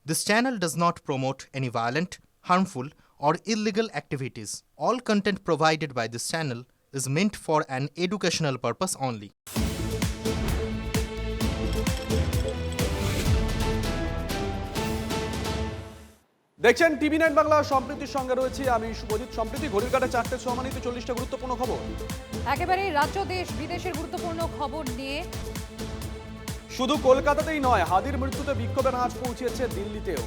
This channel does not promote any violent, harmful, or illegal activities. All content provided by this channel is meant for an educational purpose only. দেখছেন টিভি9 বাংলা। সম্প্রীতির সঙ্গে রয়েছে আমি শুভজিৎ। সম্প্রীতি ঘড়ির কাঁটা 4:06 40টা গুরুত্বপূর্ণ খবর। একেবারে রাজ্য দেশ বিদেশের গুরুত্বপূর্ণ খবর নিয়ে। শুধু কলকাতাতেই নয়, হাদির মৃত্যুতে বিক্ষোভের আঁচ পৌঁছেছে দিল্লিতেও।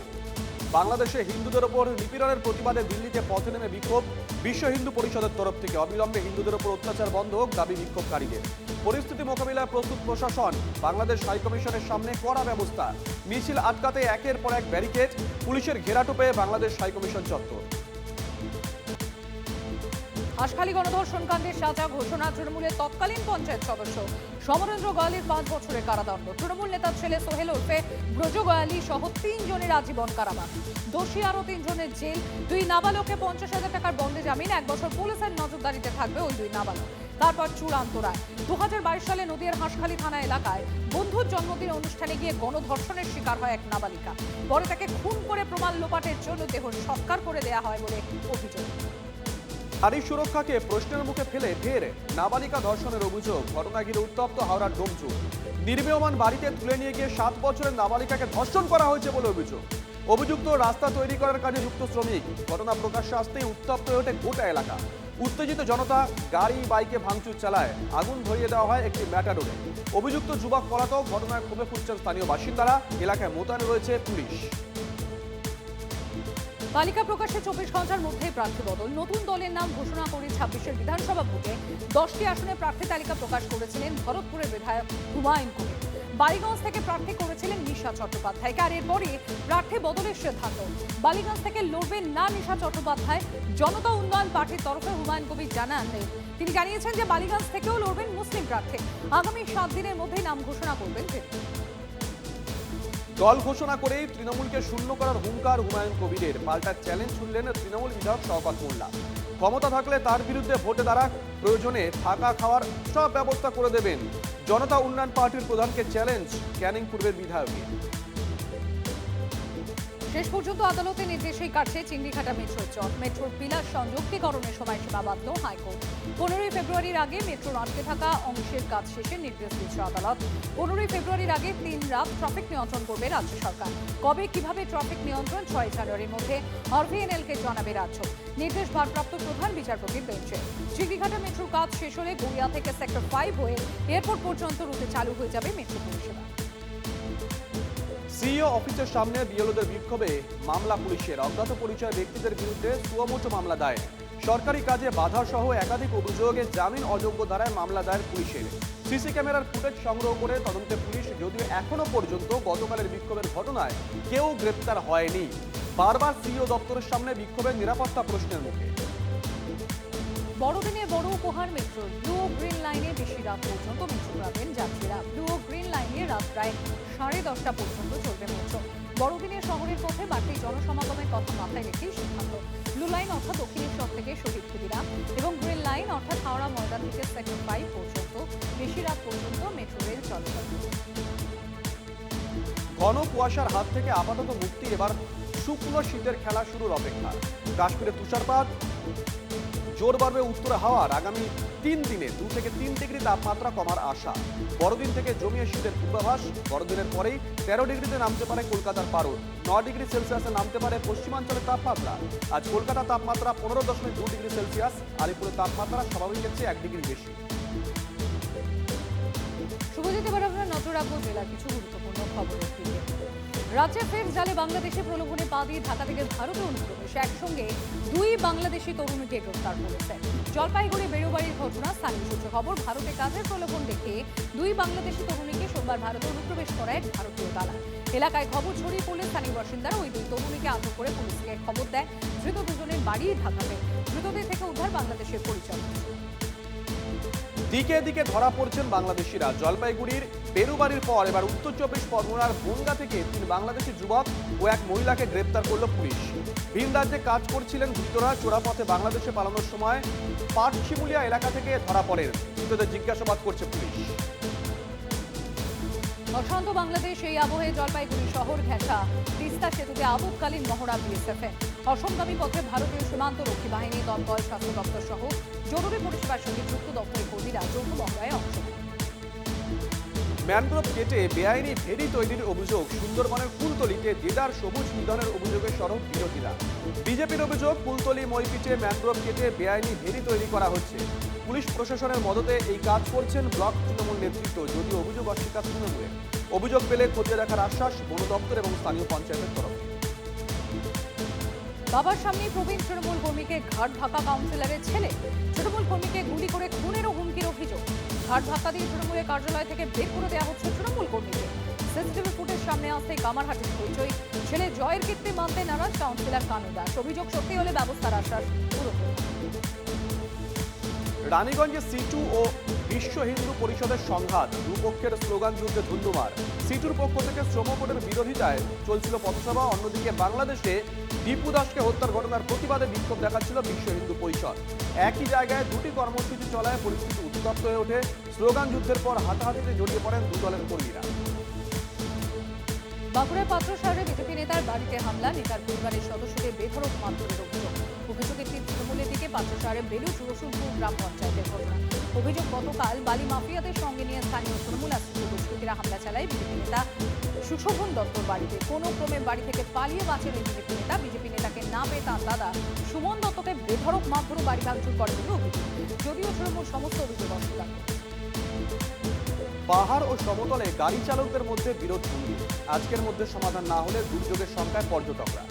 বাংলাদেশে হিন্দুদের ওপর নিপীড়নের প্রতিবাদে দিল্লিতে পথে নেমে বিক্ষোভ। বিশ্ব হিন্দু পরিষদের তরফ থেকে অবিলম্বে হিন্দুদের ওপর অত্যাচার বন্ধ হোক দাবি বিক্ষোভকারীদের। পরিস্থিতি মোকাবিলায় প্রস্তুত প্রশাসন। বাংলাদেশ হাইকমিশনের সামনে কড়া ব্যবস্থা। মিছিল আটকাতে একের পর এক ব্যারিকেড। পুলিশের ঘেরাটোপে বাংলাদেশ হাইকমিশন চত্বর। হাসখালী গণধর্ষণ কাণ্ডের সাজা ঘোষণা তৃণমূলের তৎকালীন পঞ্চায়েত সদস্য সমরেন্দ্র গোয়ালির 5 বছরের কারাদণ্ড। তৃণমূল নেতার ছেলে সোহেল ওরফে ব্রজ গোয়ালি সহ 3 জনের আজীবন কারাবাস। দোষী আরও 3 জনের জেল। 2 নাবালককে 50,000 টাকার বন্ডে জামিন। 1 বছর পুলিশের নজরদারিতে থাকবে ওই 2 নাবালক। তারপর চূড়ান্ত রায়। 2022 সালে নদীয়ার হাসখালী থানা এলাকায় বন্ধুর জন্মদিন অনুষ্ঠানে গিয়ে গণধর্ষণের শিকার হয় এক নাবালিকা। পরে তাকে খুন করে প্রমাণ লোপাটের জন্য দেহ সৎকার করে দেয়া হয় বলে অভিযোগ। নারী সুরক্ষাকে প্রশ্নের মুখে ফেলে ফের নাবালিকা ধর্ষণের অভিযোগ। ঘটনা ঘিরে উত্তপ্ত হাওড়ার ডোমচুর। নির্মীয়মান বাড়িতে তুলে নিয়ে গিয়ে 7 বছরের নাবালিকাকে ধর্ষণ করা হয়েছে বলে অভিযোগ। অভিযুক্ত রাস্তা তৈরি করার কাজে যুক্ত শ্রমিক। ঘটনা প্রকাশ্যে আসতেই উত্তপ্ত হয়ে ওঠে গোটা এলাকা। উত্তেজিত জনতা গাড়ি বাইকে ভাঙচুর চালায়। আগুন ধরিয়ে দেওয়া হয় একটি ম্যাটাডোরে। অভিযুক্ত যুবক পলাতক। ঘটনায় ক্ষোভে ফুটছেন স্থানীয় বাসিন্দারা। এলাকায় মোতায়েন রয়েছে পুলিশ। তালিকা প্রকাশে 24 ঘন্টার মধ্যে প্রার্থী বদল। নতুন দলের নাম ঘোষণা করে 26-এর বিধানসভা ভোটে 10টি আসনে প্রার্থী তালিকা প্রকাশ করেছিলেন ভরতপুরের বিধায়ক হুমায়ুন কবির। বালিগঞ্জ থেকে প্রার্থী করেছিলেন নিশা চট্টোপাধ্যায়কে। আর এরপরই প্রার্থী বদলের সিদ্ধান্ত। বালিগঞ্জ থেকে লড়বেন না নিশা চট্টোপাধ্যায়। জনতা উন্নয়ন পার্টির তরফে হুমায়ুন কবির জানান, তিনি জানিয়েছেন যে বালিগঞ্জ থেকেও লড়বেন মুসলিম প্রার্থী। আগামী 7 দিনের মধ্যেই নাম ঘোষণা করবেন তিনি। দল ঘোষণা করেই তৃণমূলকে শূন্য করার হুঙ্কার হুমায়ুন কবিরের। পাল্টা চ্যালেঞ্জ ছুড়লেন তৃণমূল বিধায়ক শওকত মোল্লা। ক্ষমতা থাকলে তার বিরুদ্ধে ভোটে দাঁড়াক, প্রয়োজনে থাকা খাওয়ার সব ব্যবস্থা করে দেবেন। জনতা উন্নয়ন পার্টির প্রধানকে চ্যালেঞ্জ ক্যানিং পূর্বের বিধায়কের। শেষ পর্যন্ত আদালতের নির্দেশেই কাটছে চিংড়িঘাটা মেট্রোর চট। মেট্রোর পিলার সংযুক্তিকরণের সময়সীমা বাঁধল হাইকোর্ট। 15 ফেব্রুয়ারির আগে মেট্রোর আটকে থাকা অংশের কাজ শেষের নির্দেশ দিচ্ছে আদালত। 15 ফেব্রুয়ারির আগে 3 রাত ট্রাফিক নিয়ন্ত্রণ করবে রাজ্য সরকার। কবে কিভাবে ট্রাফিক নিয়ন্ত্রণ 6 জানুয়ারির মধ্যে আরভিএনএলকে জানাবে রাজ্য। নির্দেশ ভারপ্রাপ্ত প্রধান বিচারপতির বেঞ্চে। চিংড়িঘাটা মেট্রোর কাজ শেষ হলে গড়িয়া থেকে সেক্টর 5 হয়ে এয়ারপোর্ট পর্যন্ত রুটে চালু হয়ে যাবে মেট্রো পরিষেবা। সিইও অফিসের সামনে বিএলওদের বিক্ষোভে মামলা পুলিশের। অজ্ঞাত পরিচয় ব্যক্তিদের বিরুদ্ধে সুমোটো মামলা দায়ের। সরকারি কাজে বাধা সহ একাধিক অভিযোগে জামিন অযোগ্য ধারায় মামলা দায়ের পুলিশের। সিসি ক্যামেরার ফুটেজ সংগ্রহ করে তদন্তে পুলিশ। যদিও এখনো পর্যন্ত গতকালের বিক্ষোভের ঘটনায় কেউ গ্রেপ্তার হয়নি। বারবার সিইও দপ্তরের সামনে বিক্ষোভের নিরাপত্তা প্রশ্নের মুখে। বড়দিনে বড় উপহার মেট্রোর। ব্লু ও গ্রিন লাইনে বেশি রাত পর্যন্ত মেট্রো পাবেন যাত্রীরা। ব্লু ও গ্রিন লাইনে রাত প্রায় 10:30 পর্যন্ত চলবে মেট্রো। বড়দিনে শহরের পথে বাড়তি জনসমাগমের কথা মাথায় রেখেই সিদ্ধান্ত। ব্লু লাইন অর্থাৎ দক্ষিণেশ্বর থেকে শহীদ ক্ষুদিরাম এবং গ্রিন লাইন অর্থাৎ হাওড়া ময়দান থেকে সেক্টর 5 পর্যন্ত বেশি রাত পর্যন্ত মেট্রো রেল চলাচল। ঘন কুয়াশার হাত থেকে আপাতত মুক্তি। এবার শুকনো শীতের খেলা শুরুর অপেক্ষা। কাশ্মীরে তুষারপাত, জোর বাড়বে উত্তরে হাওয়ার। আগামী 3 দিনে 2 থেকে 3 ডিগ্রি তাপমাত্রা কমার আশা। বড়দিন থেকে জমিয়ে শীতের পূর্বাভাস। বড়দিনের পরেই 13 ডিগ্রিতে নামতে পারে কলকাতার পারদ। 9 ডিগ্রি সেলসিয়াসে নামতে পারে পশ্চিমাঞ্চলের তাপমাত্রা। আজ কলকাতার তাপমাত্রা 15.2 ডিগ্রি সেলসিয়াস। আলিপুরের তাপমাত্রা স্বাভাবিকের চেয়ে 1 ডিগ্রি বেশি। শুভজিৎ, এবার আমরা নজর রাখবো জেলার কিছু গুরুত্বপূর্ণ খবরের দিকে। রাজ্যে ফের জালে বাংলাদেশি প্রলোভনে পা দিয়ে ঢাকা থেকে ভারতে অনুপ্রবেশ। একসঙ্গে 2 বাংলাদেশি তরুণীকে গ্রেফতার করেছে। জলপাইগুড়ি বেড়ুবাড়ির ঘটনা। স্থানীয় সূত্রে খবর, ভারতে কাজের প্রলোভন দেখে 2 বাংলাদেশি তরুণীকে সোমবার ভারতে অনুপ্রবেশ করায় ভারতীয় দালাল। এলাকায় খবর ছড়িয়ে পড়লে স্থানীয় বাসিন্দারা ওই 2 তরুণীকে আটক করে পুলিশকে খবর দেয়। ধৃত দুজনের বাড়ি ঢাকাতে। ধৃতদের থেকে উদ্ধার বাংলাদেশের পরিচয়। দিকে দিকে ধরা পড়ছেন বাংলাদেশিরা। জলপাইগুড়ির বেরুবাড়ির পর এবার উত্তর 24 পরগনার বনগা থেকে 3 বাংলাদেশি যুবক ও এক মহিলাকে গ্রেপ্তার করল পুলিশ। ভিন রাজ্যে কাজ করছিলেন ধৃতরা। চোরাপথে বাংলাদেশে পালানোর সময় পাটশিমুলিয়া এলাকা থেকে ধরা পড়েন। ধৃতদের জিজ্ঞাসাবাদ করছে পুলিশ। অশান্ত বাংলাদেশ এই আবহে জলপাইগুড়ি শহর ঘেঁষা তিস্তা সেতুতে আপদকালীন মহড়া বিএসএফ। অসমগামী পথে ভারতীয় সীমান্ত রক্ষী বাহিনী, দমকল, স্বাস্থ্য দপ্তর সহ জরুরি পরিষেবার সঙ্গে যুক্ত দপ্তরের কর্মীরা যৌথ মহড়ায় অংশ নেন। ম্যানগ্রোভ কেটে বেআইনি ভেড়ি তৈরির অভিযোগ, সুন্দরবনের কুলতলিতে দেদার সবুজ নিধনের অভিযোগে সরব বিরোধীরা। বিজেপির অভিযোগ, কুলতলি মইপিটে ম্যানগ্রোভ কেটে বেআইনি ভেড়ি তৈরি করা হচ্ছে। পুলিশ প্রশাসনের মদতে এই কাজ করছেন ব্লক তৃণমূল নেতৃত্ব, যদিও অভিযোগ অস্বীকার তৃণমূলের। অভিযোগ পেলে খতিয়ে দেখার আশ্বাস বন দপ্তর এবং স্থানীয় পঞ্চায়েতের তরফে। বাবার সামনে প্রবীণ তৃণমূল কর্মীকে ঘাট ধাক্কা কাউন্সিলরের ছেলে। তৃণমূল কর্মীকে গুলি করে খুনেরও হুমকির অভিযোগ। ঘাট ধাক্কা দিয়ে তৃণমূলের কার্যালয় থেকে বের করে দেওয়া হচ্ছে তৃণমূল কর্মীকে। সিসিটিভি ফুটেজ সামনে আসতেই কামারহাটির হইচই। ছেলে জয়ের কীর্তি মানতে নারাজ কাউন্সিলর কানু দাস। অভিযোগ সত্যি হলে ব্যবস্থার আশ্বাস পুরোপুরি। রানীগঞ্জে সিটু ও বিশ্ব হিন্দু পরিষদের সংঘাত, দুপক্ষের স্লোগান যুদ্ধে ধুন্ধুমার। সিটুর পক্ষ থেকে শ্রম কোডের বিরোধিতায় চলছিল পথসভা, অন্যদিকে বাংলাদেশে দীপু দাসকে হত্যার ঘটনার প্রতিবাদে বিক্ষোভ দেখাচ্ছিল বিশ্ব হিন্দু পরিষদ। একই জায়গায় দুটি কর্মসূচি চলায় পরিস্থিতি উত্তপ্ত হয়ে ওঠে। স্লোগান যুদ্ধের পর হাতাহাতিতে জড়িয়ে পড়েন দু দলের কর্মীরা। বাঁকুড়ার পাত্র শহরে বিজেপি নেতার বাড়িতে হামলা, নেতার পরিবারের সদস্যদের বেধড়ক মারধরের অভিযোগ। অভিযোগের তৃণমূলের দিকে পাত্র শহরে বেলুচ রসুলপুর গ্রাম পঞ্চায়েতের ঘটনা। অভিযোগ, গতকাল বালি মাফিয়াদের সঙ্গে নিয়ে স্থানীয় তৃণমূল আশ্রিত দুষ্কৃতীরা হামলা চালায় বিজেপি নেতা সুশোভন দত্তর বাড়িতে। কোনো ক্রমে বাড়ি থেকে পালিয়ে বাঁচেন এই বিজেপি নেতাকে না পেয়ে তাঁর দাদা সুমন দত্তকে বেধড়ক মারধর ও বাড়ি ভাঙচুর করে বলে অভিযোগ, যদিও তৃণমূল সমস্ত অভিযোগ অস্বীকার করে। পাহাড় ও সমতলে গাড়ি চালকদের মধ্যে বিরোধ ভঙ্গি। আজকের মধ্যে সমাধান না হলে দুর্যোগের সংখ্যায় পর্যটকরা।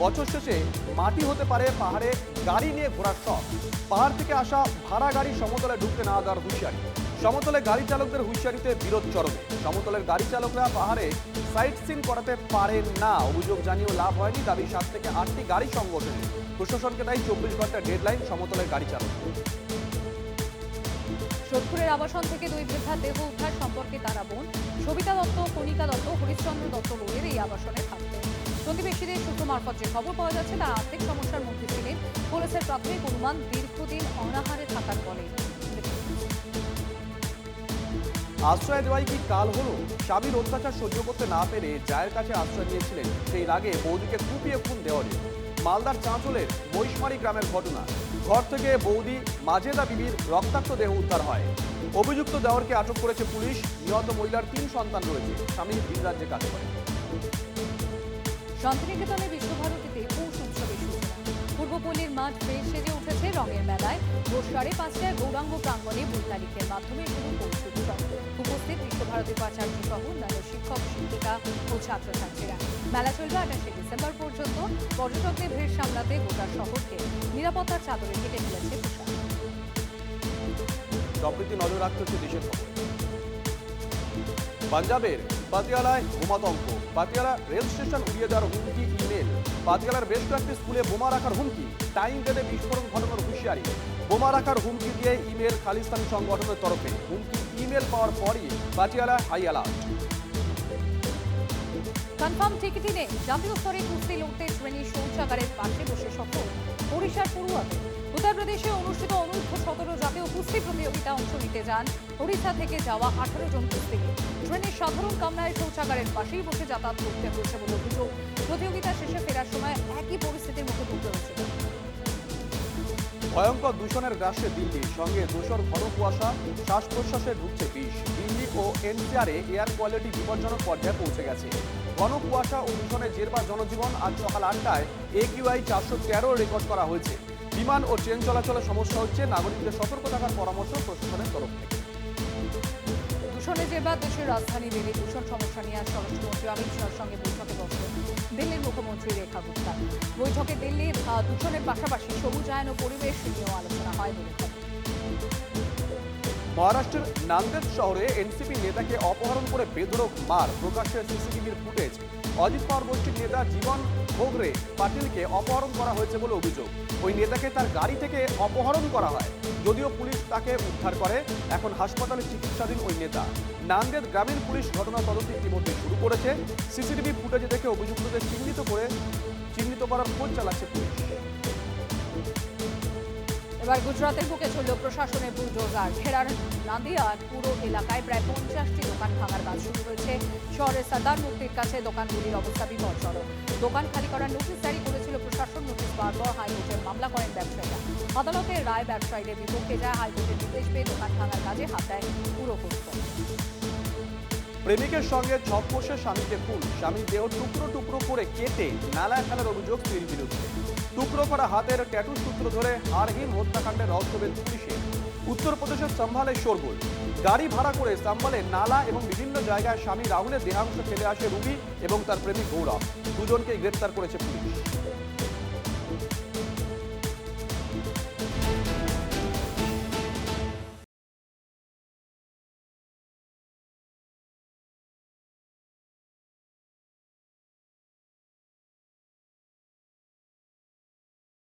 বছর শেষে মাটি হতে পারে পাহাড়ে গাড়ি নিয়ে ঘোরার শখ। পাহাড় থেকে আসা ভাড়া গাড়ি সমতলে ঢুকতে না দেওয়ার হুঁশিয়ারি। সমতলে গাড়ি চালকদের হুঁশিয়ারিতে বিরোধ চরমে। সমতলের গাড়ি চালকরা পাহাড়ে সাইট সিন করাতে পারেন না, অভিযোগ জানিয়েও লাভ হয়নি। দাবি 7 থেকে 8টি গাড়ি সংগঠনের। প্রশাসনকে তাই 24 ঘন্টা ডেডলাইন সমতলের গাড়ি চালক। সোদপুরের আবাসন থেকে দুই বৃদ্ধার দেহ উদ্ধার সম্পর্কে তারা বোন সবিতা দত্ত, কণিকা দত্ত, হরিশ্চন্দ্র দত্ত রোডের এই আবাসনে থাকতেন। প্রতিবেশীদের সূত্র মারফত যে খবর পাওয়া যাচ্ছে, তারা আর্থিক সমস্যার মধ্যে ছিলেন। পুলিশের প্রাথমিক অনুমান দীর্ঘদিন অনাহারে থাকার ফলে। আশ্রয় দেওয়াই কি কাল হলো? স্বামীর অত্যাচার সহ্য করতে না পেরে জায়ের কাছে আশ্রয় নিয়েছিলেন, সেই রাগে বৌদিকে কুপিয়ে খুন দেওয়ারে। মালদার চাঁচলের বৈশমারি গ্রামের ঘটনা। ঘর থেকে বৌদি মাজেদা বিবির রক্তাক্ত দেহ উদ্ধার হয়। অভিযুক্ত দেওরকে আটক করেছে পুলিশ। নিহত মহিলার 3 সন্তান রয়েছে। স্বামী ভিন রাজ্যে কাজ করে। শান্তিনিকেতনে বিশ্বভারতীতে পৌষ উৎসবের সূচনা। পূর্বপল্লীর মাঠ বেশ সেজে উঠেছে রঙের মেলায়। ভোর 5:30টায় গৌরাঙ্গ প্রাঙ্গণে বৈতালিকের মাধ্যমে শুরু পৌষ উৎসব। উপস্থিত বিশ্বভারতী উপাচার্য সহ অন্যান্য শিক্ষক, শিক্ষিকা ও ছাত্রছাত্রীরা। মেলা চলবে 28শে ডিসেম্বর পর্যন্ত। পর্যটকদের ভিড় সামলাতে গোটা শহরকে নিরাপত্তার চাদরে ঢেকে ফেলেছে প্রশাসন। সম্প্রতি নজর রাখতে হচ্ছে দেশের খবর। পাঞ্জাবের পাতিয়ালায় বোমাতঙ্ক। পাতিয়ালা রেল স্টেশন উড়িয়ে দেওয়ার হুমকি ইমেল। পাতিয়ালার বেশ কয়েকটি স্কুলে বোমা রাখার হুমকি। টাইম বেঁধে বিস্ফোরণ ঘটানোর হুঁশিয়ারি। বোমা রাখার হুমকি দিয়ে ইমেল খালিস্তানি সংগঠনের তরফে। হুমকি ইমেল পাওয়ার পরই পাতিয়ালা হাই অ্যালার্ট। কনফার্ম টিকিটই নেই। জাতীয় স্তরে কুস্তি লড়তে শ্রেণী শৌচাগারের পাশে বসে সফল ওড়িশার পড়ুয়াদের। উত্তরপ্রদেশে অনুষ্ঠিত অনূর্ধ্ব-17 জাতীয় কুস্তি প্রতিযোগিতায় অংশ নিতে যান ওড়িশা থেকে যাওয়া 18 জন কুস্তিগীর। ট্রেনের সাধারণ কামরায় শৌচাগারের পাশেই বসে যাতায়াত করতে হয়েছে বলে অভিযোগ। প্রতিযোগিতা শেষে ফেরার সময় একই পরিস্থিতির মুখে পড়তে হয়েছিল। ভয়ঙ্কর দূষণের গ্রাসে দিল্লি, সঙ্গে ধূসর ঘন কুয়াশা, শ্বাস প্রশ্বাসে ঢুকছে বিষ। দিল্লি ও এনসিআরে এয়ার কোয়ালিটি বিপজ্জনক পর্যায়ে পৌঁছে গেছে। ঘন কুয়াশা ও দূষণের জেরবার জনজীবন। আজ সকাল 8টায় AQI 413 রেকর্ড করা হয়েছে। বিমান ও ট্রেন চলাচলে সমস্যা হচ্ছে। নাগরিকদের সতর্ক থাকার পরামর্শ প্রশাসনের তরফ থেকে। দূষণের জেরবার দেশের রাজধানী দিল্লি। দূষণ সমস্যা নিয়ে আজ স্বরাষ্ট্রমন্ত্রী অমিত শাহর সঙ্গে বৈঠকে বসলেন দিল্লির মুখ্যমন্ত্রী রেখা গুপ্তা। বৈঠকে দিল্লির দূষণের পাশাপাশি সবুজায়ন ও পরিবেশ নিয়েও আলোচনা হয় বলে খবর। মহারাষ্ট্রের নান্দেদ শহরে এনসিপি নেতাকে অপহরণ করে বেধড়ক মার। প্রকাশ্যে সিসিটিভির ফুটেজ। অজিত পাওয়ার গোষ্ঠীর নেতা জীবন ঘোগরে পাটিলকে অপহরণ করা হয়েছে বলে অভিযোগ। ওই নেতাকে তার গাড়ি থেকে অপহরণ করা হয়, যদিও পুলিশ তাকে উদ্ধার করে। এখন হাসপাতালে চিকিৎসাধীন ওই নেতা। নান্দেদ গ্রামীণ পুলিশ ঘটনার তদন্ত ইতিমধ্যে শুরু করেছে। সিসিটিভি ফুটেজে দেখে অভিযুক্তদের চিহ্নিত করার খোঁজ চালাচ্ছে পুলিশ। এবার গুজরাতের বুকে চলল প্রশাসনের বুলডোজার। ঘেরার নাদিয়ার পুরো এলাকায় প্রায় 50টি দোকান ভাঙার কাজ শুরু হয়েছে। শহরের সাদার মুক্তির কাছে দোকানগুলির অবস্থা বিপজ্জনক। দোকান খালি করার নোটিশ জারি করেছিল প্রশাসন। নোটিশ পাওয়ার পর হাইকোর্টে মামলা করেন ব্যবসায়ীরা। আদালতের রায় ব্যবসায়ীদের বিপক্ষে যায়। হাইকোর্টের নির্দেশ পেয়ে দোকান ভাঙার কাজে হাত দেয় পুরো কর্তৃপক্ষ। প্রেমিকের সঙ্গে ছদ্মবেশে স্বামীকে খুন, স্বামীর দেহ টুকরো টুকরো করে কেটে নালায় ফেলার অভিযোগ স্ত্রীর বিরুদ্ধে। টুকরো করা হাতের ট্যাটু সূত্র ধরে হাড়হীন হত্যাকাণ্ডের রহস্যভেদ পুলিশে। উত্তরপ্রদেশের সম্ভালে শোরগোল। গাড়ি ভাড়া করে সম্ভালে নালা এবং বিভিন্ন জায়গায় স্বামী রাহুলের দেহাংশ ফেলে আসে রুবি এবং তার প্রেমিক গৌরব। দুজনকেই গ্রেপ্তার করেছে পুলিশ।